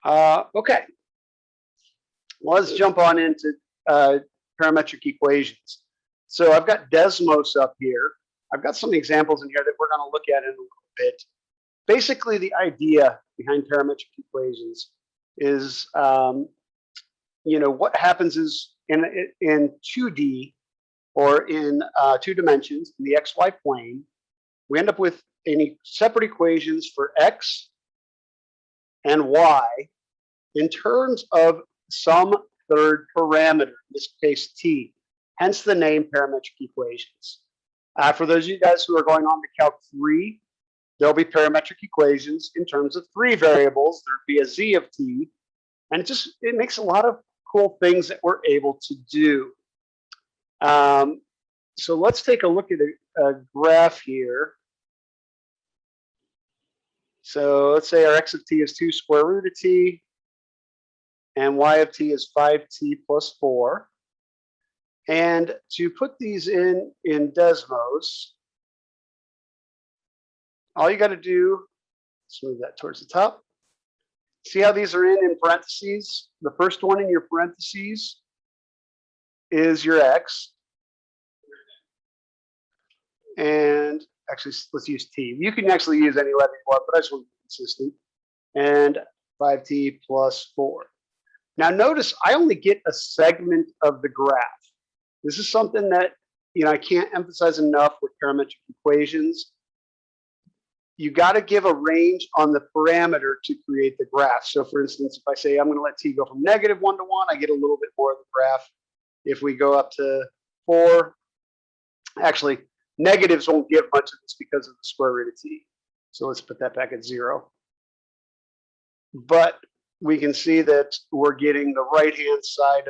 Okay, well, let's jump on into uh, parametric equations. So I've got Desmos up here. I've got some examples in here that we're going to look at in a little bit. Basically, the idea behind parametric equations is, what happens is in 2D or in 2 dimensions in the XY plane, we end up with any separate equations for X and Y in terms of some third parameter, in this case T, hence the name parametric equations. For those of you guys who are going on to Calc 3, there'll be parametric equations in terms of 3 variables. There'd be a Z of T, and it makes a lot of cool things that we're able to do. So let's take a look at a graph here. So let's say our X of T is 2 square root of T, and Y of T is 5T plus 4. And to put these in Desmos, all you got to do is move that towards the top. See how these are in parentheses? The first one in your parentheses is your X. And actually, let's use T. You can actually use any letter you want, but I just want to be consistent. And 5T plus 4. Now notice I only get a segment of the graph. This is something that I can't emphasize enough with parametric equations. You got to give a range on the parameter to create the graph. So for instance, if I say I'm going to let T go from -1 to 1, I get a little bit more of the graph. If we go up to 4, actually negatives won't give much of this because of the square root of T. So let's put that back at 0. But we can see that we're getting the right-hand side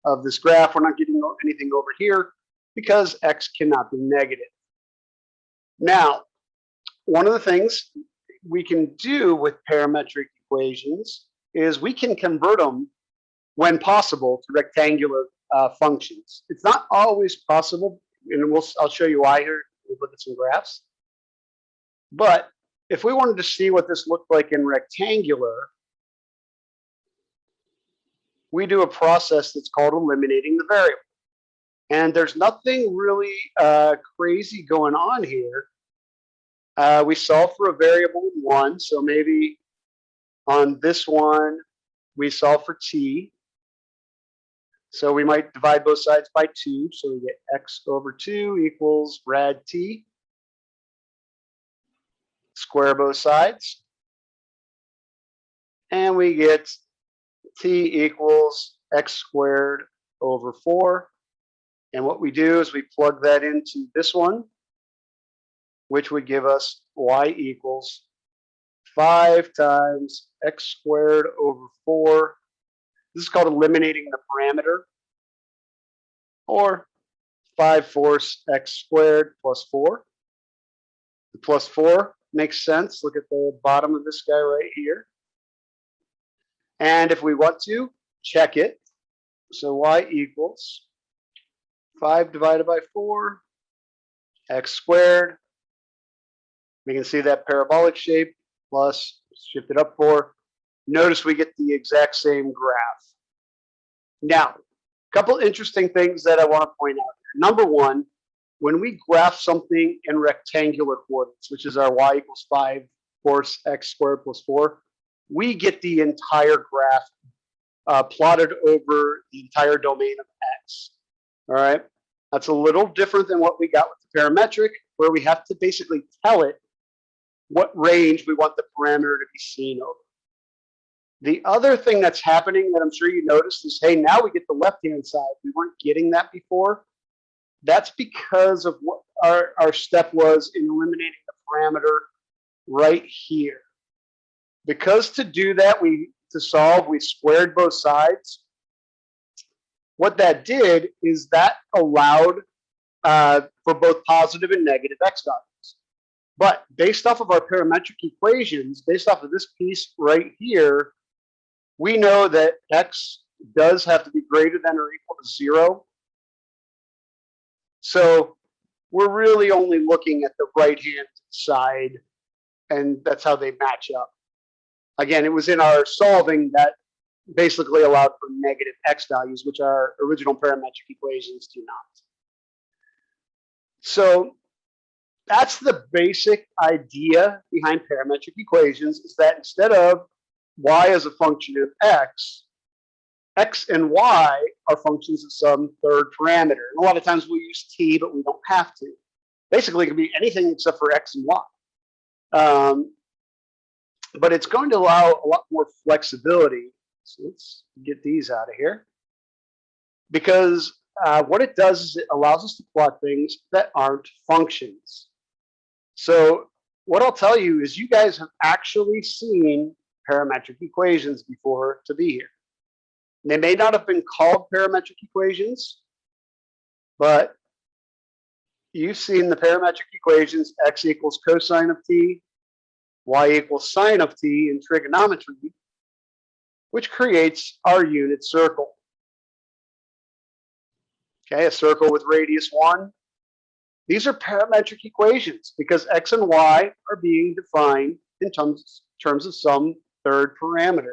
of this graph. We're not getting anything over here because X cannot be negative. Now, one of the things we can do with parametric equations is we can convert them, when possible, to rectangular functions. It's not always possible, and I'll show you why here. We'll look at some graphs. But if we wanted to see what this looked like in rectangular, we do a process that's called eliminating the variable. And there's nothing really crazy going on here. We solve for a variable 1, so maybe on this one, we solve for T. So we might divide both sides by 2, so we get X over 2 equals rad T. Square both sides. And we get T equals X squared over 4. And what we do is we plug that into this one, which would give us Y equals 5 times X squared over 4. This is called eliminating the parameter, or 5/4 X squared plus 4. The plus 4 makes sense. Look at the bottom of this guy right here. And if we want to, check it. So Y equals 5 divided by 4, X squared. We can see that parabolic shape plus shift it up 4. Notice we get the exact same graph. Now, a couple interesting things that I want to point out here. Number one, when we graph something in rectangular coordinates, which is our Y equals 5/4 X squared plus 4, we get the entire graph plotted over the entire domain of X. All right. That's a little different than what we got with the parametric, where we have to basically tell it what range we want the parameter to be seen over. The other thing that's happening that I'm sure you noticed is, hey, now we get the left-hand side. We weren't getting that before. That's because of what our step was in eliminating the parameter right here. Because to do that, we squared both sides. What that did is that allowed for both positive and negative X values. But based off of our parametric equations, based off of this piece right here, we know that X does have to be greater than or equal to 0. So we're really only looking at the right-hand side, and that's how they match up. Again, it was in our solving that basically allowed for negative x values, which our original parametric equations do not. So that's the basic idea behind parametric equations, is that instead of y as a function of x, x and y are functions of some third parameter. And a lot of times we use t, but we don't have to. Basically, it can be anything except for x and y. But it's going to allow a lot more flexibility. So let's get these out of here. Because what it does is it allows us to plot things that aren't functions. So what I'll tell you is you guys have actually seen parametric equations before to be here. They may not have been called parametric equations, but you've seen the parametric equations x equals cosine of t, y equals sine of t in trigonometry, which creates our unit circle. Okay, a circle with radius 1. These are parametric equations because x and y are being defined in terms of some third parameter.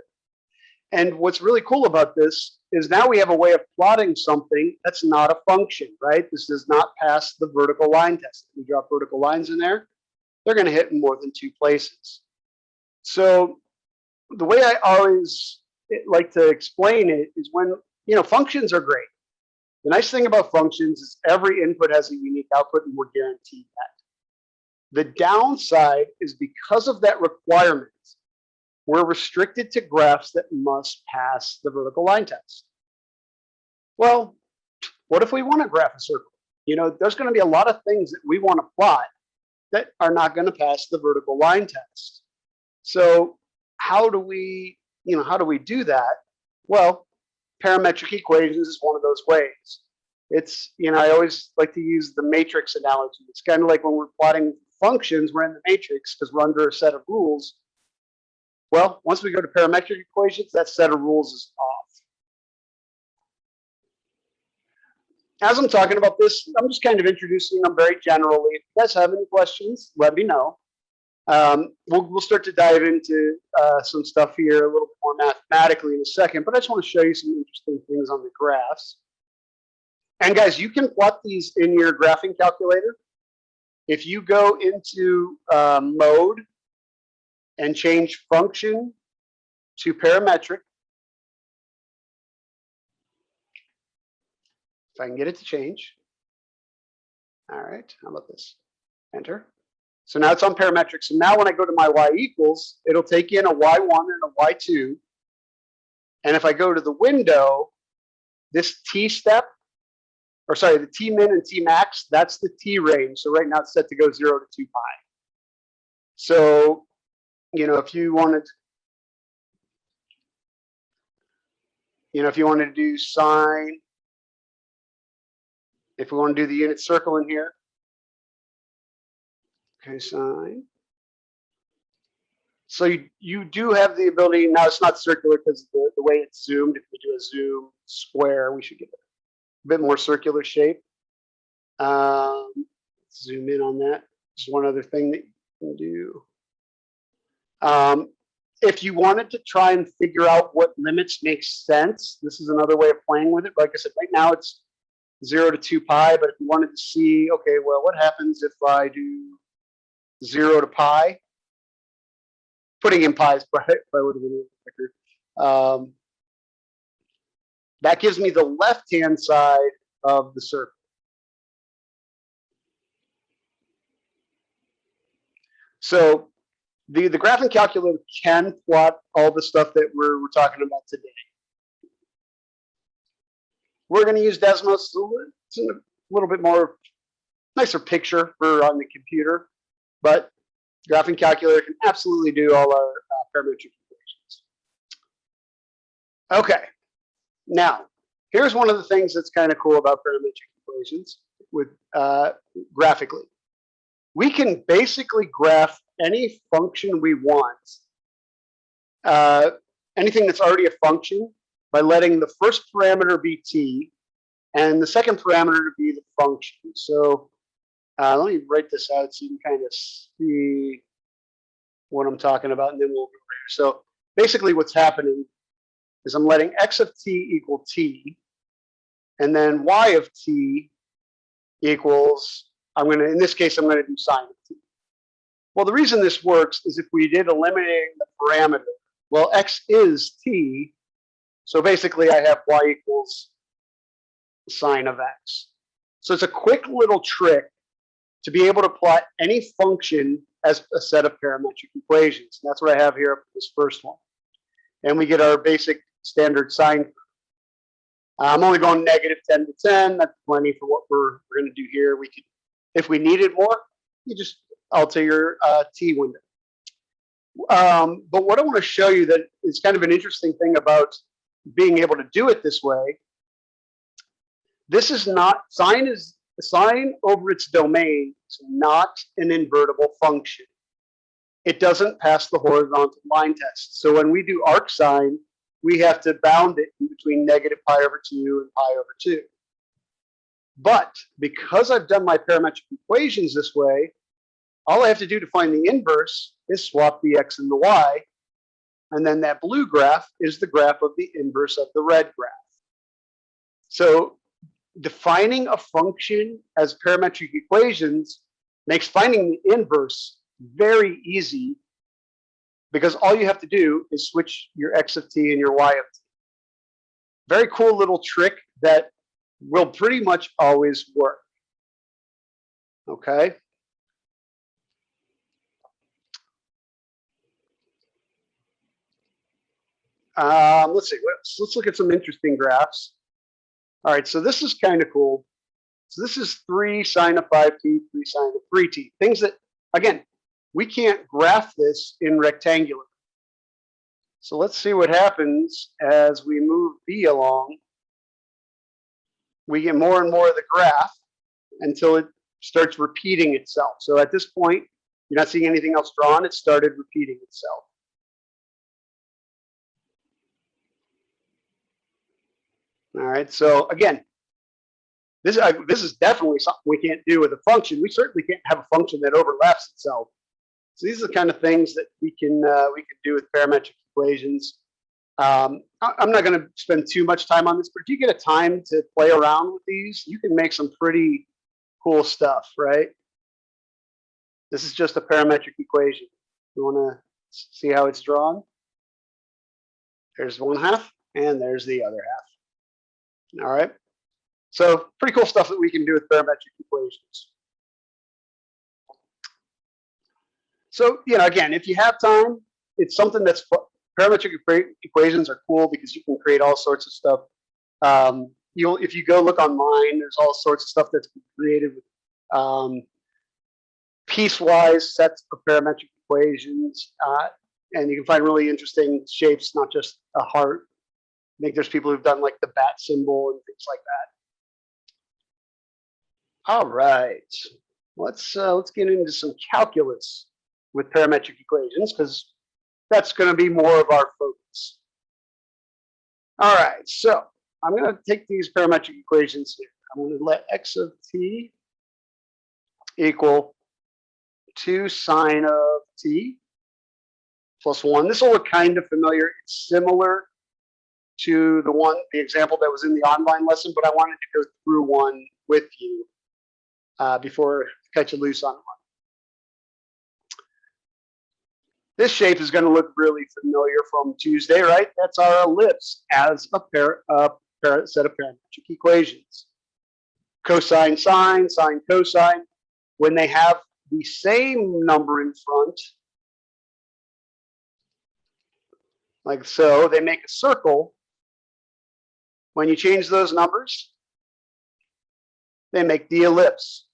And what's really cool about this is now we have a way of plotting something that's not a function, right? This does not pass the vertical line test. If we drop vertical lines in there, they're going to hit in more than 2 places. So the way I always like to explain it is when, functions are great. The nice thing about functions is every input has a unique output, and we're guaranteed that. The downside is because of that requirement, we're restricted to graphs that must pass the vertical line test. Well, what if we want to graph a circle? There's going to be a lot of things that we want to plot that are not going to pass the vertical line test. So how do we do that? Well, parametric equations is one of those ways. It's, I always like to use the matrix analogy. It's kind of like when we're plotting functions, we're in the matrix because we're under a set of rules. Well, once we go to parametric equations, that set of rules is off. As I'm talking about this, I'm just kind of introducing them very generally. If you guys have any questions, let me know. We'll start to dive into some stuff here a little bit more mathematically in a second, but I just want to show you some interesting things on the graphs. And guys, you can plot these in your graphing calculator. If you go into mode and change function to parametric, if I can get it to change. All right, how about this? Enter. So now it's on parametric. So now when I go to my y equals, it'll take in a y1 and a y2. And if I go to the window, this t step, or sorry, the t min and t max, that's the t range. So right now it's set to go 0 to 2 pi. So, if you wanted, to do sine, if we want to do the unit circle in here, okay, sine. So you do have the ability, now it's not circular because the way it's zoomed, if we do a zoom square, we should get a bit more circular shape. Zoom in on that. Just one other thing that you can do. If you wanted to try and figure out what limits make sense, this is another way of playing with it. Like I said, right now it's 0 to 2 pi, but if you wanted to see, okay, well, what happens if I do 0 to pi? Putting in pi is probably would have been quicker. That gives me the left-hand side of the circle. So the graphing calculator can plot all the stuff that we're talking about today. We're going to use Desmos. It's a little bit more nicer picture for on the computer, but graphing calculator can absolutely do all our parametric equations. Okay, now here's one of the things that's kind of cool about parametric equations with graphically. We can basically graph any function we want, anything that's already a function, by letting the first parameter be t and the second parameter to be the function. So let me write this out so you can kind of see what I'm talking about, and then we'll go there. So basically what's happening is I'm letting x of t equal t, and then y of t equals, in this case, I'm going to do sine of t. Well, the reason this works is if we did eliminating the parameter, well, x is t, so basically I have y equals sine of x. So it's a quick little trick to be able to plot any function as a set of parametric equations. And that's what I have here for this first one. And we get our basic standard sine curve. I'm only going negative 10 to 10. That's plenty for what we're going to do here. We could, if we needed more, you just alter your t window. But what I want to show you that is kind of an interesting thing about being able to do it this way. This is not, sine over its domain is not an invertible function. It doesn't pass the horizontal line test. So when we do arc sine, we have to bound it in between negative pi over 2 and pi over 2. But because I've done my parametric equations this way, all I have to do to find the inverse is swap the x and the y, and then that blue graph is the graph of the inverse of the red graph. So defining a function as parametric equations makes finding the inverse very easy, because all you have to do is switch your x of t and your y of t. Very cool little trick that will pretty much always work. Okay. Let's see. Let's look at some interesting graphs. All right, so this is kind of cool. So this is 3 sine of 5t, 3 sine of 3t. Things that, again, we can't graph this in rectangular. So let's see what happens as we move b along. We get more and more of the graph until it starts repeating itself. So at this point, you're not seeing anything else drawn. It started repeating itself. All right, so again, this is definitely something we can't do with a function. We certainly can't have a function that overlaps itself. So these are the kind of things that we can do with parametric equations. I'm not going to spend too much time on this, but if you get a time to play around with these, you can make some pretty cool stuff, right? This is just a parametric equation. You want to see how it's drawn? There's one half, and there's the other half. All right. So pretty cool stuff that we can do with parametric equations. So, again, if you have time, it's something that's parametric equations are cool because you can create all sorts of stuff. If you go look online, there's all sorts of stuff that's created with piecewise sets of parametric equations, and you can find really interesting shapes, not just a heart. I think there's people who've done like the bat symbol and things like that. All right, let's get into some calculus with parametric equations, because that's going to be more of our focus. All right, so I'm going to take these parametric equations here. I'm going to let x of t equal 2 sine of t plus 1. This will look kind of familiar. It's similar to the example that was in the online lesson, but I wanted to go through one with you before I cut you loose on one. This shape is going to look really familiar from Tuesday, right? That's our ellipse as a set of parametric equations. Cosine sine, sine cosine. When they have the same number in front, like so, they make a circle. When you change those numbers, they make the ellipse.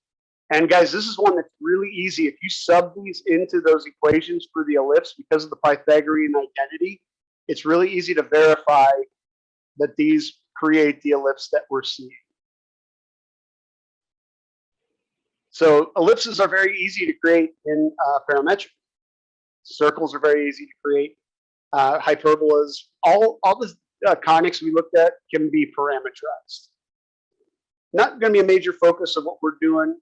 And guys, this is one that's really easy. If you sub these into those equations for the ellipse, because of the Pythagorean identity, it's really easy to verify that these create the ellipse that we're seeing. So ellipses are very easy to create in parametric. Circles are very easy to create. Hyperbolas, all the conics we looked at can be parametrized. Not going to be a major focus of what we're doing,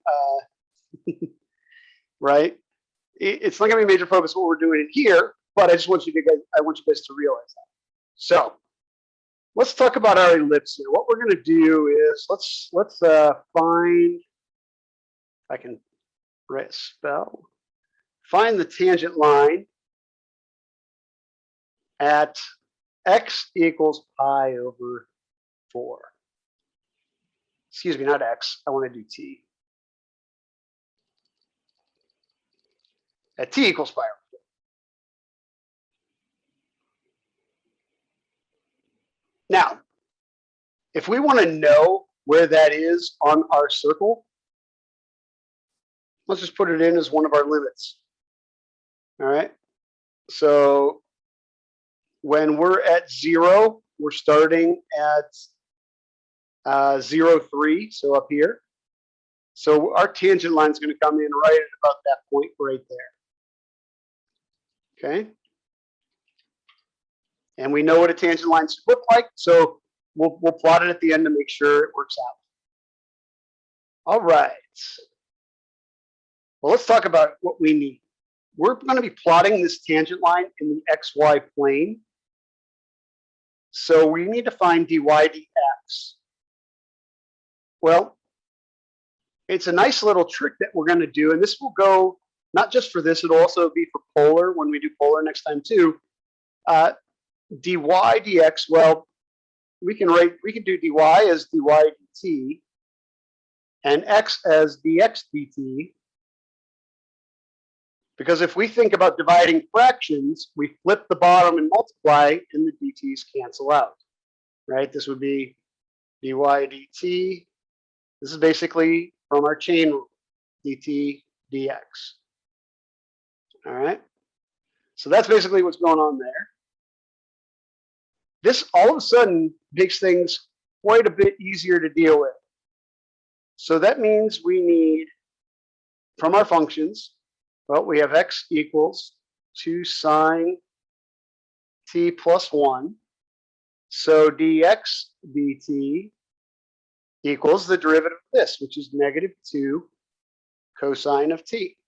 right? It's not going to be a major focus of what we're doing in here, but I want you guys to realize that. So let's talk about our ellipse here. What we're going to do is let's find, if I can find the tangent line at x equals pi over 4. Excuse me, not x. I want to do t. At t equals pi over 4. Now, if we want to know where that is on our circle, let's just put it in as one of our limits. All right. So when we're at 0, we're starting at 0, 3, so up here. So our tangent line is going to come in right at about that point right there. Okay. And we know what a tangent line should look like, so we'll plot it at the end to make sure it works out. All right. Well, let's talk about what we need. We're going to be plotting this tangent line in the xy plane. So we need to find dy dx. Well, it's a nice little trick that we're going to do, and this will go not just for this, it'll also be for polar when we do polar next time too. Dy dx, well, we can do dy as dy dt and x as dx dt, because if we think about dividing fractions, we flip the bottom and multiply and the dt's cancel out, right? This would be dy dt. This is basically from our chain rule, dt dx. All right, so that's basically what's going on there. This all of a sudden makes things quite a bit easier to deal with. So that means we need, from our functions, well, we have x equals 2 sine t plus 1. So dx dt equals the derivative of this, which is -2 cosine of t.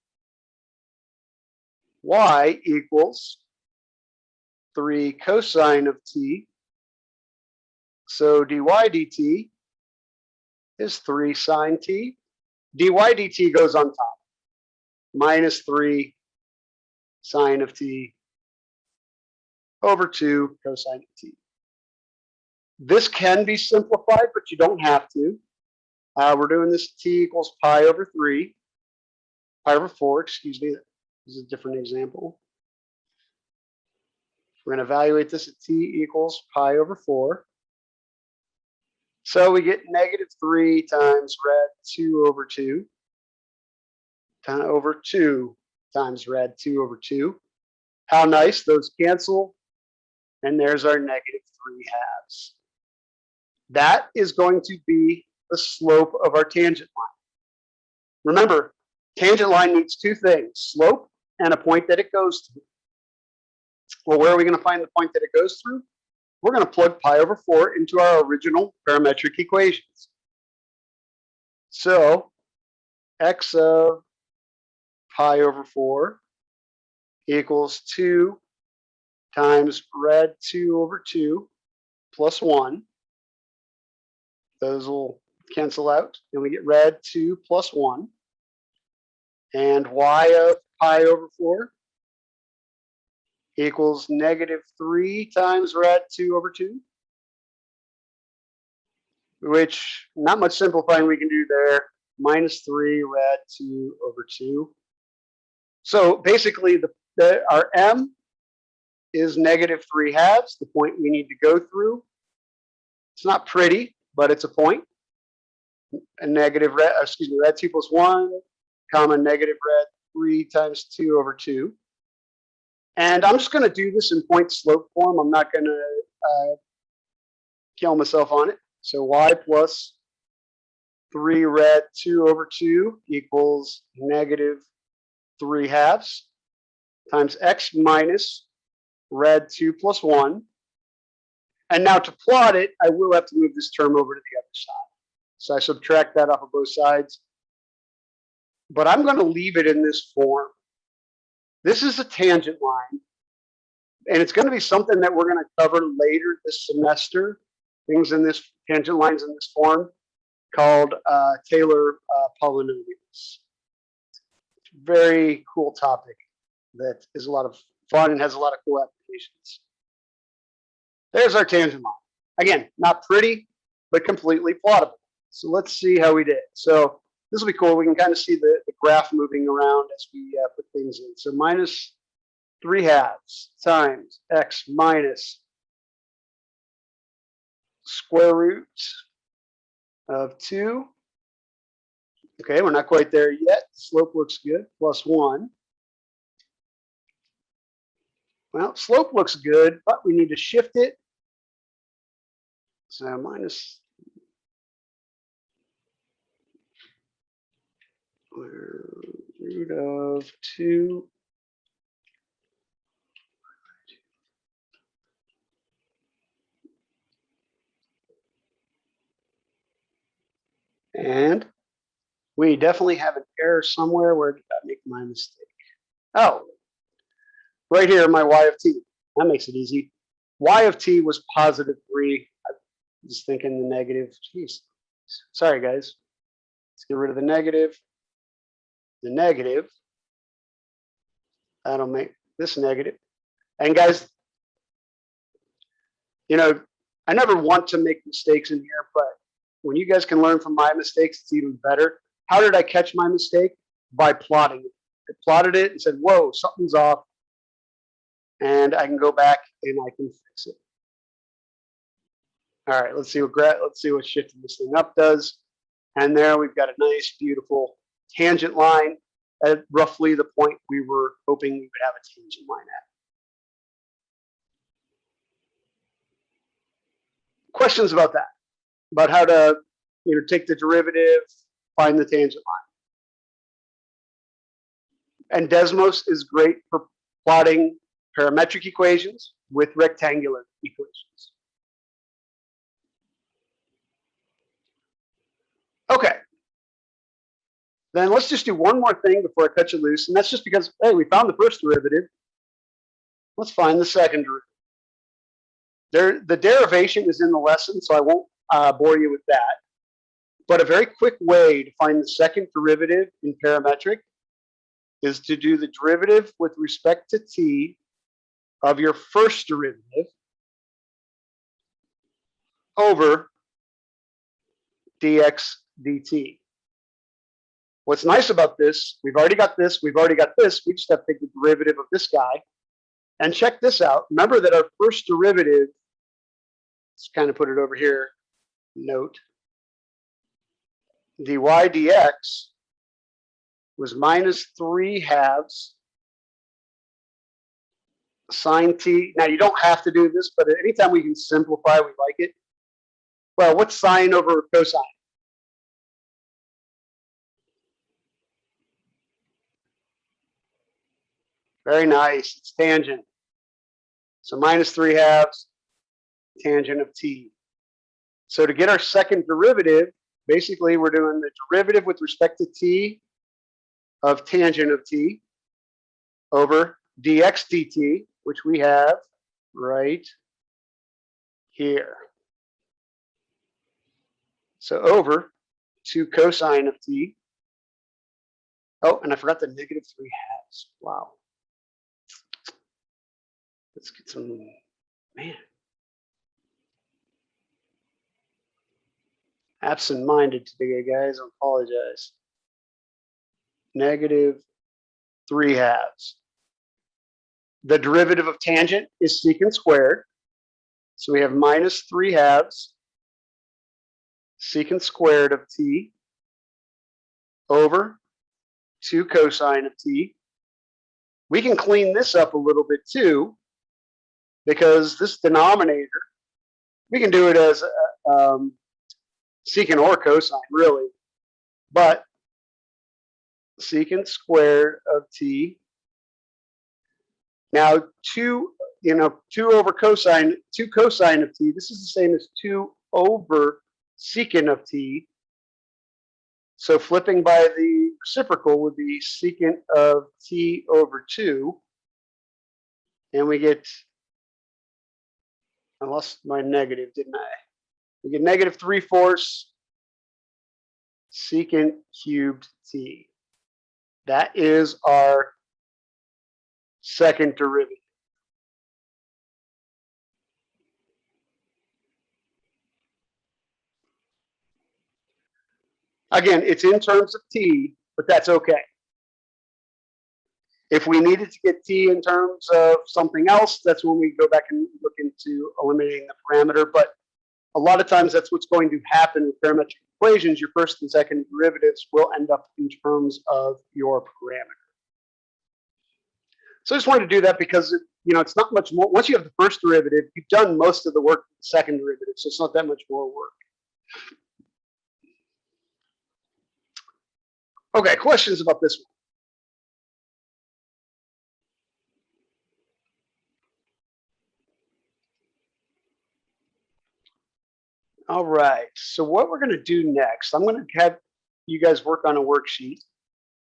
Y equals 3 cosine of t. So dy dt is 3 sine t. Dy dt goes on top. -3 sine of t over 2 cosine of t. This can be simplified, but you don't have to. We're doing this t equals pi over 4, excuse me. This is a different example. We're going to evaluate this at t equals pi over 4. So we get -3 times rad 2 over 2 over 2 times rad 2 over 2. How nice, those cancel. And there's our -3/2. That is going to be the slope of our tangent line. Remember, tangent line needs 2 things, slope and a point that it goes through. Well, where are we going to find the point that it goes through? We're going to plug pi over 4 into our original parametric equations. So x of pi over 4 equals 2 times rad 2 over 2 plus 1. Those will cancel out, and we get rad 2 plus 1. And y of pi over 4 equals -3 times rad 2 over 2, which not much simplifying we can do there, -3 rad 2 over 2. So basically our m is -3/2, the point we need to go through. It's not pretty, but it's a point. And rad 2 plus 1, comma negative rad 3 times 2 over 2. And I'm just going to do this in point slope form. I'm not going to kill myself on it. So y plus 3 rad 2 over 2 equals -3/2 times x minus rad 2 plus 1. And now to plot it, I will have to move this term over to the other side. So I subtract that off of both sides. But I'm going to leave it in this form. This is a tangent line. And it's going to be something that we're going to cover later this semester, things in this, tangent lines in this form, called Taylor polynomials. Very cool topic that is a lot of fun and has a lot of cool applications. There's our tangent line. Again, not pretty, but completely plottable. So let's see how we did. So this will be cool. We can kind of see the graph moving around as we put things in. So minus 3/2 times x minus square root of 2. Okay, we're not quite there yet. Slope looks good. Plus 1. Well, slope looks good, but we need to shift it. So minus root of 2. And we definitely have an error somewhere. Where did I make my mistake? Oh, right here, my y of t. That makes it easy. Y of t was positive 3. I was thinking the negative. Jeez. Sorry, guys. Let's get rid of the negative. The negative. That'll make this negative. And guys, you know, I never want to make mistakes in here, but when you guys can learn from my mistakes, it's even better. How did I catch my mistake? By plotting it. I plotted it and said, whoa, something's off. And I can go back and I can fix it. All right, let's see what shifting this thing up does. And there we've got a nice, beautiful tangent line at roughly the point we were hoping we would have a tangent line at. Questions about that? About how to, take the derivative, find the tangent line. And Desmos is great for plotting parametric equations with rectangular equations. Okay. Then let's just do one more thing before I cut you loose, and that's just because, hey, we found the first derivative. Let's find the second derivative. The derivation is in the lesson, so I won't bore you with that. But a very quick way to find the second derivative in parametric is to do the derivative with respect to t of your first derivative over dx dt. What's nice about this, we've already got this, we've already got this, we just have to take the derivative of this guy. And check this out. Remember that our first derivative, let's kind of put it over here, note, dy dx was minus 3/2 sine t. Now, you don't have to do this, but anytime we can simplify, we like it. Well, what's sine over cosine? Very nice. It's tangent. So minus 3/2 tangent of t. So to get our second derivative, basically we're doing the derivative with respect to t of tangent of t over dx dt, which we have right here. So over 2 cosine of t. Oh, and I forgot the negative 3/2. Wow. Let's get some, man. Absent-minded today, guys. I apologize. Negative 3/2. The derivative of tangent is secant squared. So we have minus 3/2 secant squared of t over 2 cosine of t. We can clean this up a little bit too, because this denominator, we can do it as secant or cosine, really, but secant squared of t. Now 2 over cosine, 2 cosine of t, this is the same as 2 over secant of t. So flipping by the reciprocal would be secant of t over 2. And we get I lost my negative, didn't I? We get negative 3/4 secant cubed t. That is our second derivative. Again, it's in terms of t, but that's okay. If we needed to get t in terms of something else, that's when we go back and look into eliminating the parameter. But a lot of times that's what's going to happen with parametric equations. Your first and second derivatives will end up in terms of your parameter. So I just wanted to do that because it's not much more. Once you have the first derivative, you've done most of the work with the second derivative, so it's not that much more work. Okay, questions about this one? All right, so what we're going to do next, I'm going to have you guys work on a worksheet.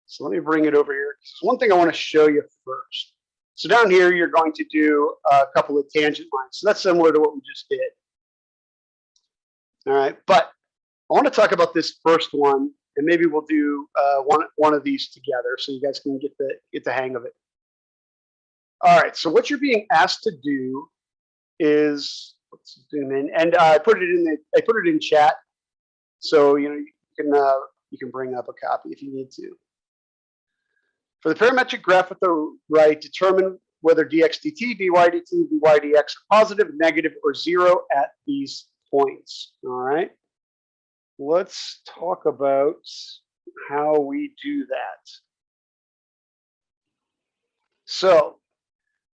So let me bring it over here. So one thing I want to show you first. So down here, you're going to do a couple of tangent lines. So that's similar to what we just did. All right, but I want to talk about this first one, and maybe we'll do one of these together so you guys can get the hang of it. All right, so what you're being asked to do is, let's zoom in, and I put it in chat, so you can bring up a copy if you need to. For the parametric graph at the right, determine whether dx dt, dy dt, dy dx are positive, negative, or zero at these points. All right. Let's talk about how we do that. So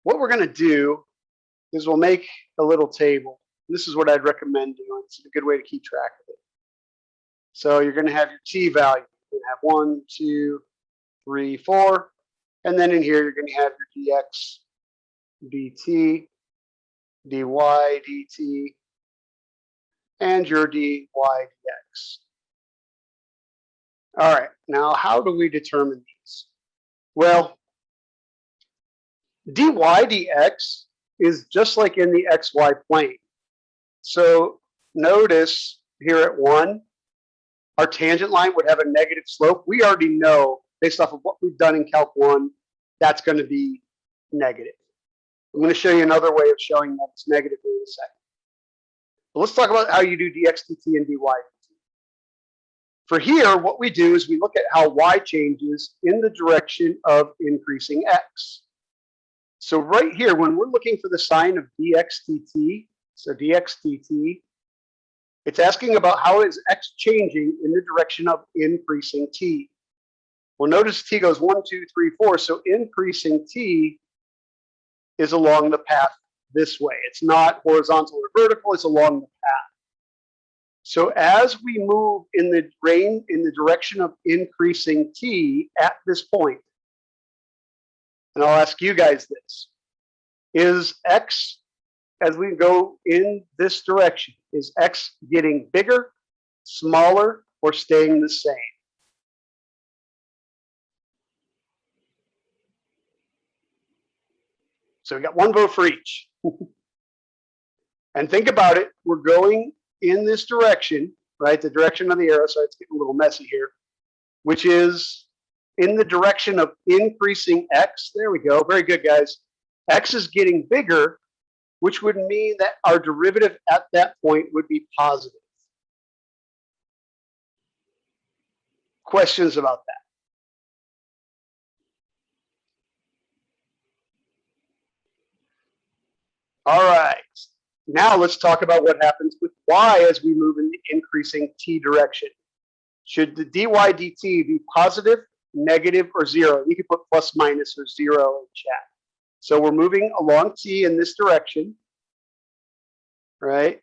what we're going to do is we'll make a little table. This is what I'd recommend doing. It's a good way to keep track of it. So you're going to have your t value. You're going to have 1, 2, 3, 4, and then in here you're going to have your dx dt, dy dt, and your dy dx. All right, now how do we determine these? Well, dy dx is just like in the xy plane. So notice here at 1, our tangent line would have a negative slope. We already know, based off of what we've done in Calc 1, that's going to be negative. I'm going to show you another way of showing that it's negative in a second. But let's talk about how you do dx dt and dy dt. For here, what we do is we look at how y changes in the direction of increasing x. So right here, when we're looking for the sign of dx dt, so dx dt, it's asking about how is x changing in the direction of increasing t. Well, notice t goes 1, 2, 3, 4. So increasing t is along the path this way. It's not horizontal or vertical. It's along the path. So as we move in the direction of increasing t at this point, and I'll ask you guys this: is x, as we go in this direction, is x getting bigger, smaller, or staying the same? So we got one vote for each. And think about it, we're going in this direction, right? The direction of the arrow, so it's getting a little messy here, which is in the direction of increasing x. There we go, very good, guys. X is getting bigger, which would mean that our derivative at that point would be positive. Questions about that? All right, now let's talk about what happens with y as we move in the increasing t direction. Should the dy dt be positive, negative, or zero? You can put plus, minus, or zero in chat. So we're moving along t in this direction, right?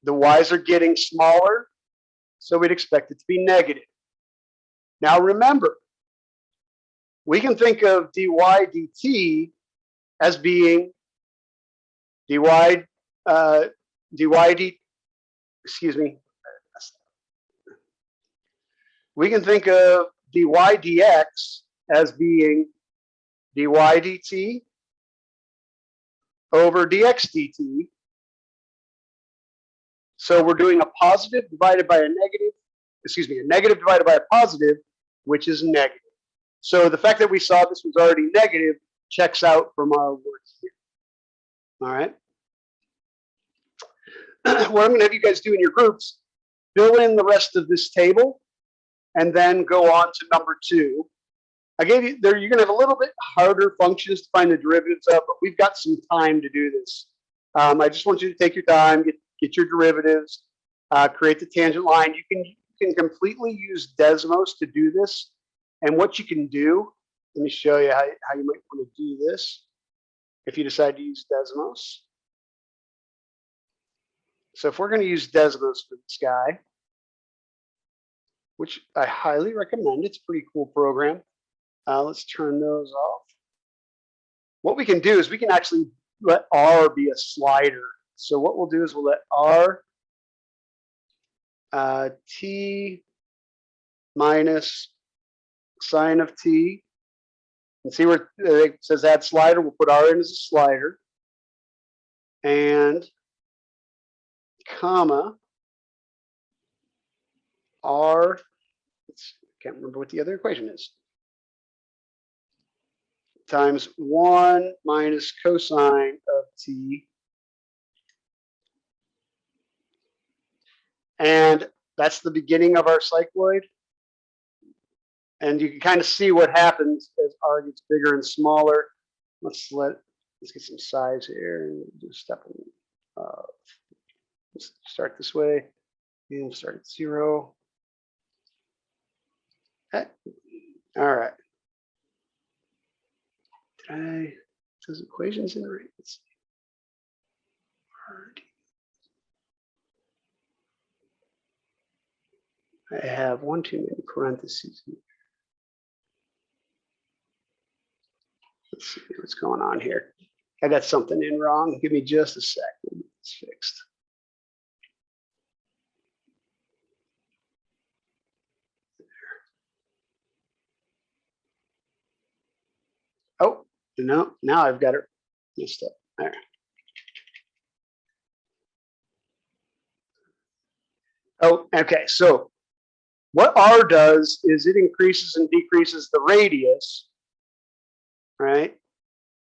The y's are getting smaller, so we'd expect it to be negative. Now remember, we can think of dy dt as being we can think of dy dx as being dy dt over dx dt. So we're doing a positive divided by a negative, excuse me, a negative divided by a positive, which is negative. So the fact that we saw this was already negative checks out from our words here. All right. What I'm going to have you guys do in your groups, fill in the rest of this table, and then go on to number 2. I gave you there. You're going to have a little bit harder functions to find the derivatives of, but we've got some time to do this. I just want you to take your time, get your derivatives, create the tangent line. You can completely use Desmos to do this. And what you can do, let me show you how you might want to do this if you decide to use Desmos. So if we're going to use Desmos for this guy, which I highly recommend, it's a pretty cool program. Let's turn those off. What we can do is we can actually let R be a slider. So what we'll do is we'll let R t minus sine of t. And see where it says add slider, we'll put R in as a slider. And comma R, can't remember what the other equation is, times 1 minus cosine of t. And that's the beginning of our cycloid. And you can kind of see what happens as R gets bigger and smaller. Let's get some size here and do a step. Let's start this way and start at 0. Okay. All right. Those equations in right. Let's see. I have one too many parentheses here. Let's see what's going on here. I got something in wrong. Give me just a second. It's fixed. Oh, no, now I've got it messed up. There. Oh, okay. So what R does is it increases and decreases the radius, right?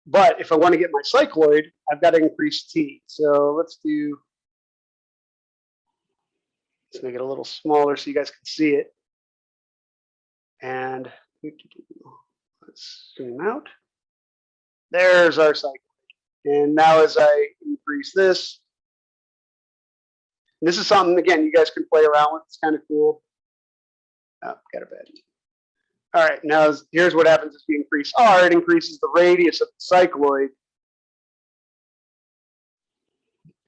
But if I want to get my cycloid, I've got to increase t. So let's make it a little smaller so you guys can see it. And let's zoom out. There's our cycloid. And now as I increase this, and this is something, again, you guys can play around with. It's kind of cool. Oh, got a bad. All right, now here's what happens as we increase R. It increases the radius of the cycloid.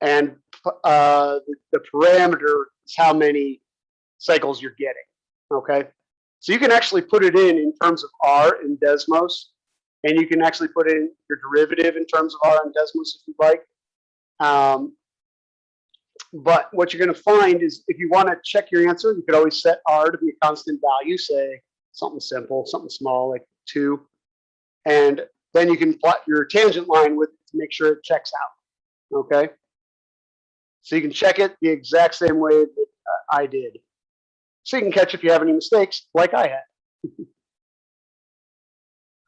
And the parameter is how many cycles you're getting, okay? So you can actually put it in terms of R in Desmos, and you can actually put in your derivative in terms of R in Desmos if you'd like. But what you're going to find is if you want to check your answer, you could always set R to be a constant value, say something simple, something small like 2. And then you can plot your tangent line with it to make sure it checks out, okay? So you can check it the exact same way that I did. So you can catch if you have any mistakes like I had.